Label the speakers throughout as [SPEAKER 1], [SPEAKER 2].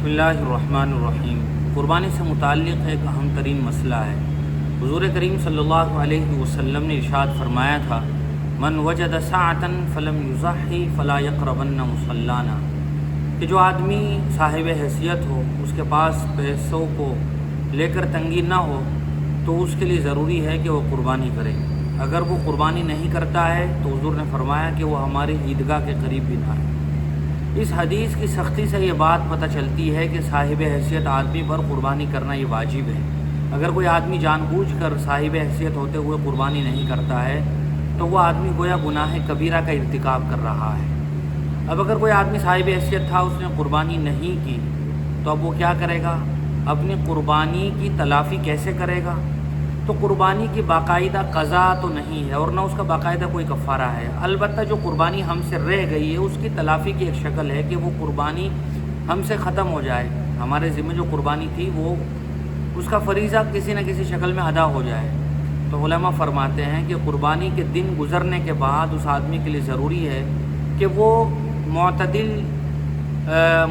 [SPEAKER 1] بسم اللہ الرحمن الرحیم۔ قربانی سے متعلق ایک اہم ترین مسئلہ ہے۔ حضور کریم صلی اللہ علیہ وسلم نے ارشاد فرمایا تھا، من وجد سعۃ فلم یضحی فلا یقربن مصلانا، کہ جو آدمی صاحب حیثیت ہو، اس کے پاس پیسوں کو لے کر تنگی نہ ہو، تو اس کے لیے ضروری ہے کہ وہ قربانی کرے۔ اگر وہ قربانی نہیں کرتا ہے تو حضور نے فرمایا کہ وہ ہماری عیدگاہ کے قریب بھی نہ آئے۔ اس حدیث کی سختی سے یہ بات پتہ چلتی ہے کہ صاحب حیثیت آدمی پر قربانی کرنا یہ واجب ہے۔ اگر کوئی آدمی جان بوجھ کر صاحب حیثیت ہوتے ہوئے قربانی نہیں کرتا ہے تو وہ آدمی گویا گناہ کبیرہ کا ارتکاب کر رہا ہے۔ اب اگر کوئی آدمی صاحب حیثیت تھا، اس نے قربانی نہیں کی، تو اب وہ کیا کرے گا؟ اپنی قربانی کی تلافی کیسے کرے گا؟ تو قربانی کی باقاعدہ قضا تو نہیں ہے اور نہ اس کا باقاعدہ کوئی کفارہ ہے۔ البتہ جو قربانی ہم سے رہ گئی ہے اس کی تلافی کی ایک شکل ہے کہ وہ قربانی ہم سے ختم ہو جائے، ہمارے ذمہ جو قربانی تھی وہ اس کا فریضہ کسی نہ کسی شکل میں ادا ہو جائے۔ تو علماء فرماتے ہیں کہ قربانی کے دن گزرنے کے بعد اس آدمی کے لیے ضروری ہے کہ وہ معتدل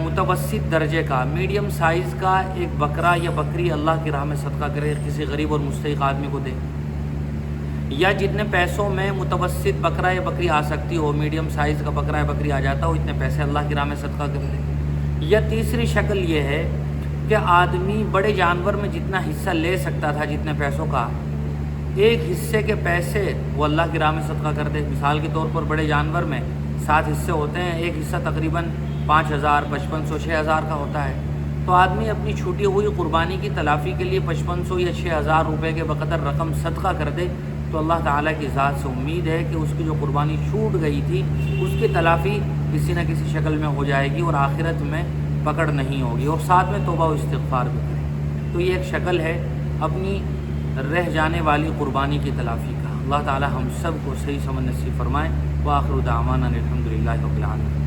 [SPEAKER 1] متوسط درجے کا، میڈیم سائز کا ایک بکرا یا بکری اللہ کی راہ میں صدقہ کرے، کسی غریب اور مستحق آدمی کو دے، یا جتنے پیسوں میں متوسط بکرا یا بکری آ سکتی ہو، میڈیم سائز کا بکرا یا بکری آ جاتا ہو، اتنے پیسے اللہ کی راہ میں صدقہ کر دے۔ یا تیسری شکل یہ ہے کہ آدمی بڑے جانور میں جتنا حصہ لے سکتا تھا جتنے پیسوں کا، ایک حصے کے پیسے وہ اللہ کی راہ میں صدقہ کر دے۔ مثال کے طور پر بڑے جانور میں 7 حصے ہوتے ہیں، ایک حصہ تقریباً 5,000، 5,500، 6,000 کا ہوتا ہے، تو آدمی اپنی چھوٹی ہوئی قربانی کی تلافی کے لیے 5,500 یا 6,000 روپے کے بقدر رقم صدقہ کر دے، تو اللہ تعالیٰ کی ذات سے امید ہے کہ اس کی جو قربانی چھوٹ گئی تھی اس کی تلافی کسی نہ کسی شکل میں ہو جائے گی اور آخرت میں پکڑ نہیں ہوگی، اور ساتھ میں توبہ و استغفار بھی کرے۔ تو یہ ایک شکل ہے اپنی رہ جانے والی قربانی کی تلافی کا۔ اللہ تعالیٰ ہم سب کو صحیح سمجھ نصیب فرمائے۔ وآخر دعوانا الحمدللہ رب العالمین۔